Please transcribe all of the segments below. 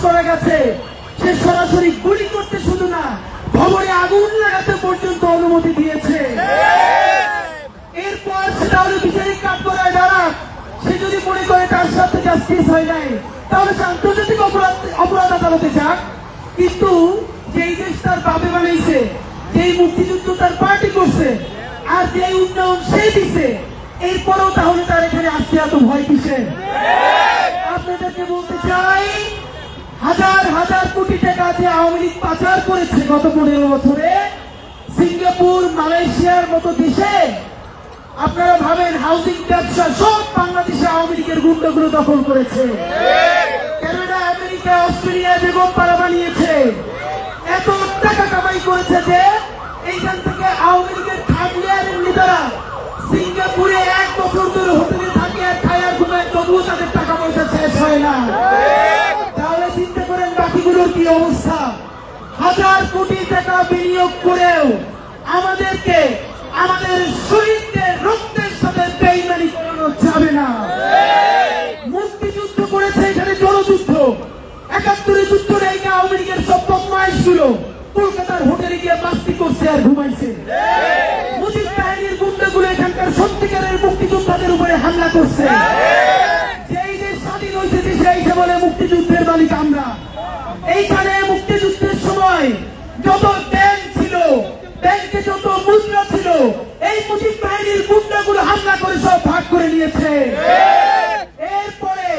করা গেছে, সে সরাসরি গুলি করতে শুধু না, ভবনে আগুন লাগাতে পর্যন্ত অনুমতি দিয়েছে। এরপর সেটা হলো বিচারিক কাঠগড়ায় দাঁড়া। সে যদি মনে করে তার সাথে জাস্টিস হয় নাই, তাহলে সে আন্তর্জাতিক অপরাধ আদালতে যাক। কিন্তু যেই দেশ তার বাপে বানাইছে, যেই মুক্তিযুদ্ধ তার পার্টি করছে, আর যেই উন্নয়ন সে দিছে, এরপরেও তাহলে তার এখানে আসতে এত ভয় কিসে? আপনাদেরকে বলতে চাই, হাজার হাজার কোটি টাকা যে আওয়ামী লীগ পাচার করেছে গত 15 বছরে সিঙ্গাপুর, মালয়েশিয়ার মতো দেশে, আপনারা ভাবেন হাউজিং ব্যবসা সব বাংলাদেশে আওয়ামী লীগের গুন্ডাগুলো দখল করেছে। কানাডা, আমেরিকা, অস্ট্রেলিয়া বেগম পাড়া বানিয়েছে। এত টাকা কামাই করেছে যে এইখান থেকে আওয়ামী লীগের থার্ড লেয়ারের নেতারা সিঙ্গাপুরে 1 বছর ধরে হোটেলে থাকে আর খায় আর ঘুমায়, তবুও তাদের টাকা পয়সা শেষ হয় না। তাহলে চিন্তা করেন বাকিগুলোর কি অবস্থা। হাজার কোটি টাকা বিনিয়োগ করেও আমাদেরকে আমাদের শহীদদের রক্তের সাথে বেইমানি করানো যাবে না। মুক্তিযুদ্ধ করেছে, এখানে জনযুদ্ধ। 71 যুদ্ধের এই আওয়ামী লীগের সব বদমাইশগুলো কলকাতার হোটেলে গিয়ে মাস্তি করছে আর ঘুমাইছে। মুজিব বাহিনীর গুন্ডাগুলো এখানকার সত্যিকারের মুক্তিযোদ্ধাদের উপরে হামলা করছে। যেই দেশ স্বাধীন হয়েছে দেশে এসে বলে মুক্তিযুদ্ধের মালিক আমরা। এইখানে মুক্তিযুদ্ধের সময় যত ব্যাংক ছিল, ব্যাংকে যত মুদ্রা ছিল, এই মুজিব বাহিনীর গুন্ডাগুলো হামলা করে সব ভাগ করে নিয়েছে। এরপরে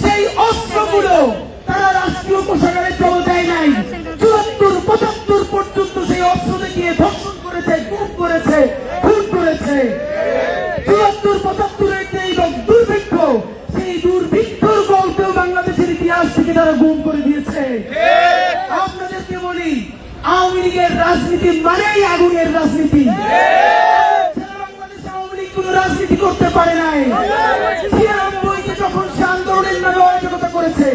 সেই অস্ত্রগুলো তারা রাষ্ট্রীয় কোষাগারে জমা দেয় নাই। 74-75 পর্যন্ত সেই অস্ত্র দেখিয়ে ধর্ষণ করেছে, গুম করেছে, খুন করেছে। 74-75-এর যে দুর্ভিক্ষ, সেই দুর্ভিক্ষর গল্পেও বাংলাদেশের ইতিহাস থেকে তারা গুম করে দিয়েছে। আপনাদেরকে বলি, আওয়ামী লীগের রাজনীতি মানেই আগুনের রাজনীতি। বাংলাদেশ আওয়ামী লীগ কোন রাজনীতি করতে পারে নাই। 96-কে যখন সে আন্দোলনের নামে অরাজকতা করেছে,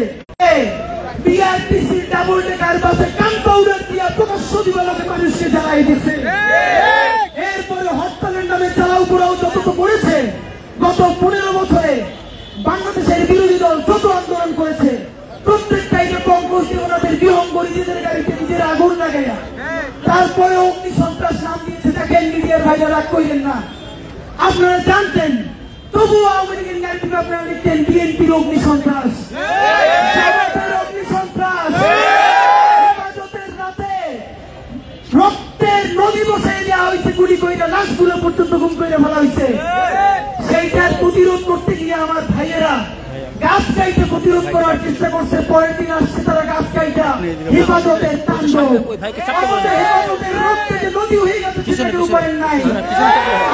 বিআরটিসি ডাবল ডেকার বাসে গান পাউডার দিয়ে প্রকাশ্য দিবালোকে মানুষকে জ্বালাই দিচ্ছে। এরপরে হরতালের নামে জ্বালাও পোড়াও যত করেছে, গত 15 বছরে বাংলাদেশের বিরোধী দল যত আন্দোলন করেছে, প্রত্যেকটাই পঙ্কজ দেবনাথের বিহঙ্গ নিজেদের গাড়িতে নিজের আগুন লাগাইয়া, তারপরে অগ্নি সন্ত্রাস নাম দিয়েছে। দেখেন মিডিয়ার ভাইরা রাগ করেন না, আপনারা জানতেন, তবুও আওয়ামী লীগের গাড়িতে আপনারা লিখতেন বিএনপির অগ্নি সন্ত্রাস, জামাতের অগ্নি সন্ত্রাস। হেফাজতের রাতে রক্তের নদী বসাই দেওয়া হয়েছে, গুলি কইরা লাশগুলো পর্যন্ত গুম করে ফেলা হয়েছে। সেইটার প্রতিরোধ করতে গিয়ে আমার ভাইয়েরা গাছ কাইতে প্রতিরোধ করার চেষ্টা করছে। পরের দিন আসছে তারা গাছ কাইটা হেফাজতের তাণ্ডব। হেফাজতের রক্তে যে নদী হয়ে গেছে সেটা উপায় নাই।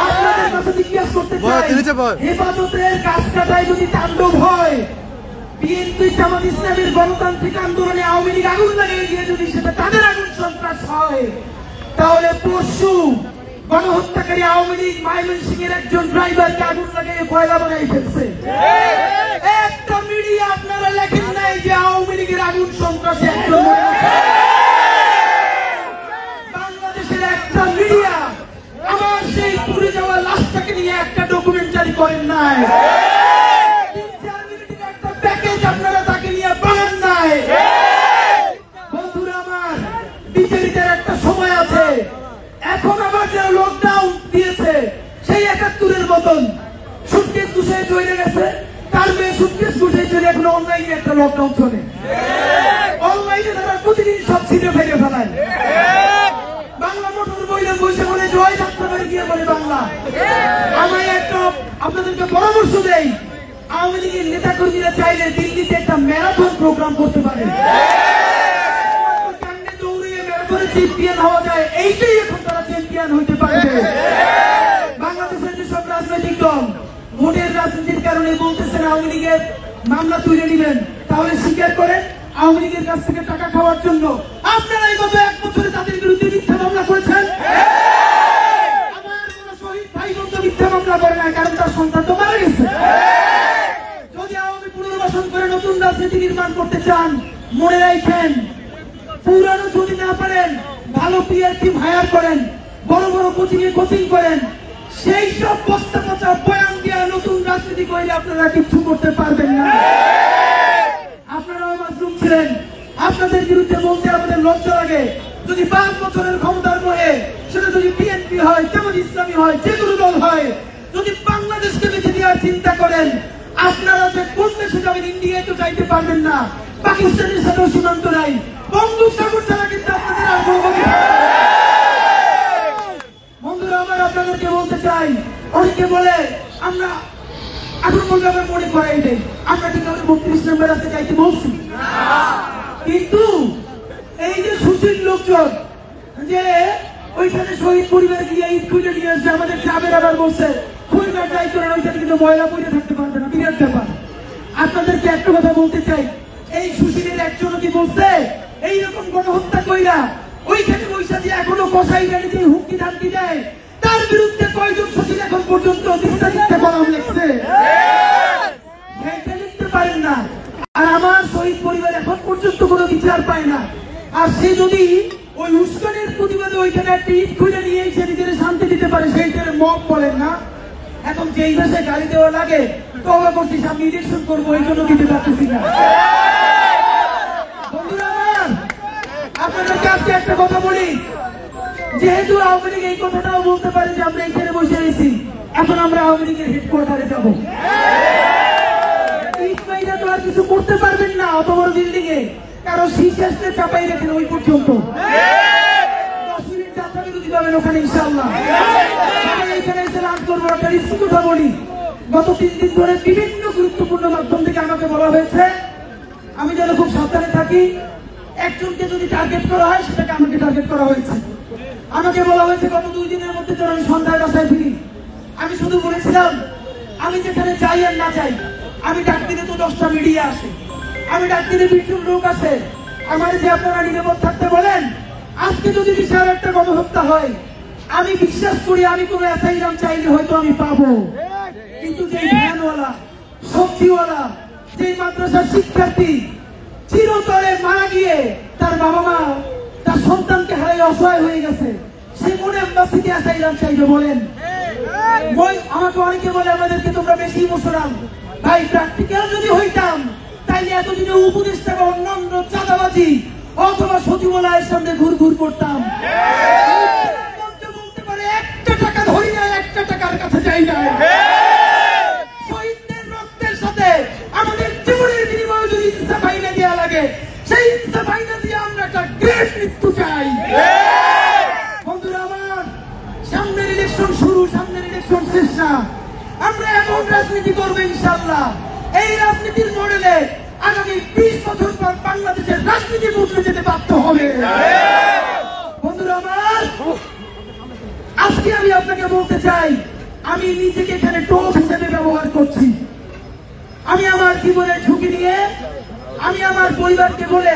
আপনাদের কাছে জিজ্ঞাসা করতে চাই, হেফাজতের গাছ কাটায় যদি তাণ্ডব হয়, বিএনপি জামাত ইসলামের গণতান্ত্রিক আন্দোলনে আওয়ামী লীগ আগুন লাগিয়ে দিয়ে যদি সেটা তাদের আগুন সন্ত্রাস হয়, তাহলে পরশু গণহত্যাকারী আওয়ামী লীগ ময়মনসিংহের একজন ড্রাইভারকে আগুন লাগিয়ে কয়লা বানাই ফেলছে। একটা মিডিয়া আপনারা লেখেন নাই যে আওয়ামী লীগের আগুন সন্ত্রাসে একজন। বাংলাদেশের একটা মিডিয়া আমার সেই পুড়ে যাওয়া লাশটাকে নিয়ে একটা ডকুমেন্টারি করেন নাই। 3-4 মিনিটের একটা প্যাকেজ আপনারা তাকে নিয়ে বানান নাই। বন্ধুরা আমার, বিচারিতের একটা সময় আছে। এখন আবার যারা লকডাউন দিয়েছে, সেই 71-এর মতন সুটকেস গুছিয়ে চলে গেছে। তার মেয়ে সুটকেস গুছিয়ে চলে এখন অনলাইনে একটা লকডাউন চলে। অনলাইনে তারা প্রতিদিন সব ছিঁড়ে ফেলে ফেলায়। বাংলা মোটর বইলে বসে বলে জয় যাত্রাবাড়ি গিয়ে বলে বাংলা। আমি একটা আপনাদেরকে পরামর্শ দেই, আওয়ামী লীগের নেতা কর্মীরা চাইলে দিল্লিতে একটা ম্যারাথন প্রোগ্রাম করতে পারে। চ্যাম্পিয়ন হওয়া যায়, এইটাই এখন তারা চ্যাম্পিয়ন হইতে পারবে। বাংলাদেশের যেসব রাজনৈতিক দল ভোটের রাজনীতির কারণে বলতেছেন আওয়ামী লীগের মামলা তুলে নেবেন, তাহলে স্বীকার করেন আওয়ামী লীগের কাছ থেকে টাকা খাওয়ার জন্য আপনারা গত 1 বছরে তাদের বিরুদ্ধে মিথ্যা মামলা করেছেন। আমার কোন শহীদ ভাই বন্ধু মিথ্যা মামলা করে না, কারণ তার সন্তান তো মারা গেছে। যদি আওয়ামী পুনর্বাসন করে নতুন রাজনীতি নির্মাণ করতে চান, মনে রাখেন, পুরানো যদি না পারেন ভালো পিআর টিম হায়ার করেন, বড় বড় কোচিং করেন। সেই সব বস্তা পচা বয়ান দিয়ে নতুন রাজনীতি করলে আপনারা কিছু করতে পারবেন না। আপনারা মাশরুম করেছিলেন। আপনাদের বিরুদ্ধে বলতে আমাদের লজ্জা লাগে। যদি 5 বছরের ক্ষমতার বয়ে সেটা যদি বিএনপি হয়, জামাত ইসলামী হয়, যে কোনো দল হয়, যদি বাংলাদেশকে বেঁচে দেওয়ার চিন্তা করেন, আপনারা যে কোন দেশে যাবেন, ইন্ডিয়ায় তো যাইতে পারবেন না, পাকিস্তানের সাথেও সীমান্ত নাই, বঙ্গোপসাগর ছাড়া কিন্তু আপনাদের আর কোনো গতি নেই। বন্ধুরা আমার, আপনাদেরকে বলতে চাই, অনেকে বলে আমরা এখন বলবে আমার মনে করাই দেয়, আমরা কিন্তু 32 নম্বর রাস্তা যাইতে বলছি, কিন্তু এই যে সুশীল লোকজন যে ওইখানে শহীদ পরিবার গিয়ে ঈদ খুঁজে নিয়ে আসছে, আমাদের ক্লাবের আবার বলছে খুলনা ট্রাই করেন, ওইখানে কিন্তু ময়লা পড়ে থাকতে পারবে না, বিরাট ব্যাপার। আপনাদেরকে একটা কথা বলতে চাই, এই সুশীলের একজনও কি বলছে এইরকম গণহত্যা কইরা ওইখানে বৈশা দিয়ে এখনো কষাই গাড়ি দিয়ে হুমকি ধামকি দেয়, তার বিরুদ্ধে কয়জন সুশীল এখন পর্যন্ত দিস্তা কলম লিখছে? সেইটা লিখতে পারেন না। আর আমার শহীদ পরিবার এখন পর্যন্ত কোনো বিচার পায় না। আর সে যদি ওই উস্কানের প্রতিবাদে ওইখানে একটা ঈদ খুঁজে নিয়ে এসে নিজের শান্তি দিতে পারে, সেইটারে মব বলেন না। এখন যেই ভাষায় গাড়ি দেওয়া লাগে, তবে করছি সামনে ইলেকশন করবো, এই জন্য দিতে পারতেছি না। বন্ধুরা আমার, আপনাদেরকে আজকে একটা কথা বলি, যেহেতু আওয়ামী লীগ এই কথাটাও বলতে পারে যে আমরা এখানে বসে রয়েছি, এখন আমরা আওয়ামী লীগের হেডকোয়ার্টারে যাবো। তো আর কিছু করতে পারবেন না, অত বড় বিল্ডিং এ কারো শীর্ষে চাপাই রেখেন ওই পর্যন্ত। 10 মিনিট যাত্রা বিরতি পাবেন ওখানে ইনশাআল্লাহ। এখানে এসে লাঞ্চ করবো। একটা রিস্কি কথা বলি, গত 3 দিন ধরে বিভিন্ন গুরুত্বপূর্ণ মাধ্যম থেকে আমাকে বলা হয়েছে আমি যেন খুব সাবধানে থাকি। একজনকে যদি টার্গেট করা হয়, সেটাকে আমাকে টার্গেট করা হয়েছে। আমাকে বলা হয়েছে গত 2 দিনের মধ্যে যেন আমি সন্ধ্যায় বাসায় ফিরি। আমি শুধু বলেছিলাম আমি যেখানে যাই আর না যাই, আমি ডাক দিলে তো 10টা মিডিয়া আসে, আমি ডাক দিলে 20 জন লোক আসে, আমার যে আপনারা নিরাপদ থাকতে বলেন। আজকে যদি বিশাল একটা গণহত্যা হয়, আমি বিশ্বাস করি আমি কোনো অ্যাসাইলাম চাইলে হয়তো আমি পাবো, কিন্তু যে ভ্যানওয়ালা, সবজিওয়ালা, যে মাদ্রাসার শিক্ষার্থী চিরতরে মারা গিয়ে তার বাবা মা তার সন্তানকে হারিয়ে অসহায় হয়ে গেছে, সে মনে এম্বাসিতে অ্যাসাইলাম চাইবে বলেন? আমাকে অনেকে বলে আমাদেরকে তোমরা বেশি ইমোশনাল। ভাই, প্র্যাকটিক্যাল যদি হইতাম তাইলে এতদিনে উপদেষ্টা বা অন্যান্য চাঁদাবাজি অথবা সচিবালয়ের সামনে ঘুরঘুর করতাম। বলতে পারে 1টা টাকা ধরি না, 1টা টাকার কাছে যাই না। শহীদদের রক্তের সাথে আমাদের জীবনের বিনিময়ে যদি ইনসাফ আইনা দেওয়া লাগে, সেই ইনসাফ আইনা দিয়ে আমরা একটা গ্রেট মৃত্যু চাই। বন্ধুরা আমার, সামনের ইলেকশন শুরু, সামনের ইলেকশন শেষ না। আমরা এমন রাজনীতি করবো ইনশাআল্লাহ, এই রাজনীতির মডেলে আগামী 20 বছর পর বাংলাদেশের রাজনীতি বদলে যেতে বাধ্য হবে। বন্ধুরা আমার, আজকে আমি আপনাকে বলতে চাই, আমি নিজেকে এখানে টোপ হিসেবে ব্যবহার করছি। আমি আমার জীবনের ঝুঁকি নিয়ে, আমি আমার পরিবারকে বলে,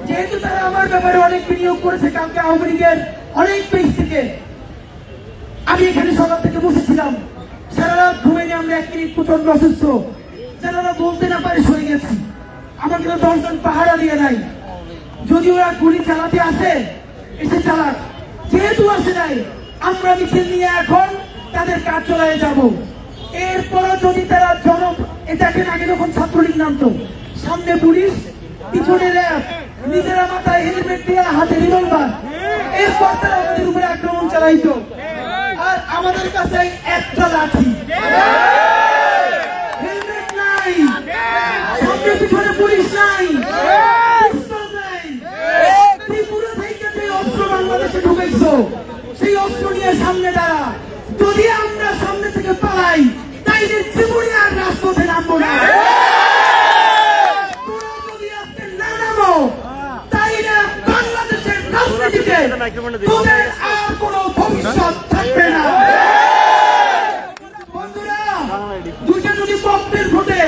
যেহেতু তারা আমার ব্যাপারে অনেক বিনিয়োগ করেছে, কালকে আওয়ামী লীগের অনেক পেজ থেকে আমি এখানে সকাল থেকে বসেছিলাম, সারা রাত ঘুমিয়ে আমরা 1 মিনিট প্রচন্ড অসুস্থ, যারা বলতে না পারে সরে গেছি। আমাকে 10 জন পাহারা দিয়ে নাই, যদি ওরা গুলি চালাতে আসে এসে চালাক, যেহেতু আসে নাই আমরা মিছিল নিয়ে এখন তাদের কার্যালয়ে যাব। এরপরও যদি তারা দেখেন, আগে যখন ছাত্রলীগ নামতো, সামনে পুলিশ, পিছনে র্যাব, নিজেরা মাথায় হেলমেট দিয়ে হাতে রিভলভার, এরপর তারা আমাদের উপরে আক্রমণ চালাইতো। আর আমাদের কাছে একটা লাঠি, হেলমেট নাই, সামনে পিছনে পুলিশ নাই, পিস্তল নাই। ত্রিপুরা থেকে যে অস্ত্র বাংলাদেশে ঢুকেছো, সেই অস্ত্র নিয়ে সামনে দাঁড়া। যদি আমরা সামনে থেকে পালাই, তাইলে জীবনে আর রাজপথে নামবো না। তোরা যদি আজকে না নামো, তাইলে বাংলাদেশের রাজনীতিতে তোদের আর কোনো ভবিষ্যৎ থাকবে না। বন্ধুরা, 2টা যদি পম্পের ভোটে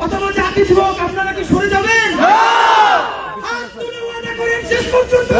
অথবা যা কিছু হোক, আপনারা কি সরে যাবেন? হাত তুলে ওয়াদা করেন শেষ পর্যন্ত।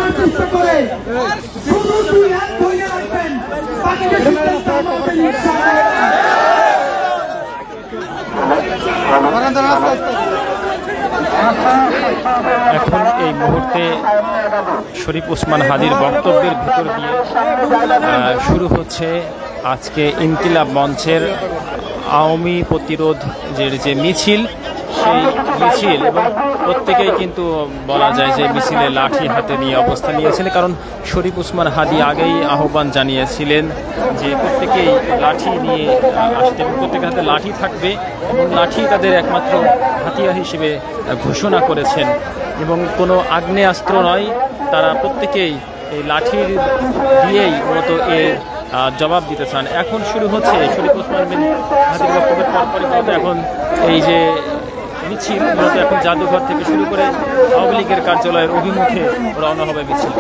করার চেষ্টা করে শুধু দুই হাত ধরে রাখবেন, বাকিটা সিদ্ধান্ত আমাদের এখন এই মুহূর্তে শরীফ ওসমান হাদীর বক্তব্যের ভিতর দিয়ে শুরু হচ্ছে আজকে ইনকিলাব মঞ্চের আওয়ামী প্রতিরোধের যে মিছিল, সেই মিছিল। এবং প্রত্যেকেই কিন্তু বলা যায় যে মিছিলে লাঠি হাতে নিয়ে অবস্থান নিয়েছিলেন, কারণ শরীফ ওসমান হাদী আগেই আহ্বান জানিয়েছিলেন যে প্রত্যেকেই লাঠি নিয়ে আসতে, প্রত্যেকের হাতে লাঠি থাকবে এবং লাঠি তাদের একমাত্র হাতিয়ার হিসেবে ঘোষণা করেছেন এবং কোনো আগ্নেয়াস্ত্র নয়, তারা প্রত্যেকেই এই লাঠির দিয়েই মূলত এর জবাব দিতে চান। এখন শুরু হচ্ছে শরীফ ওসমান হাদীর বক্তব্যের পরপরই মূলত এখন এই যে মিছিল মূলত এখন জাদুঘর থেকে শুরু করে আওয়ামী লীগের কার্যালয়ের অভিমুখে রওনা হবে মিছিল।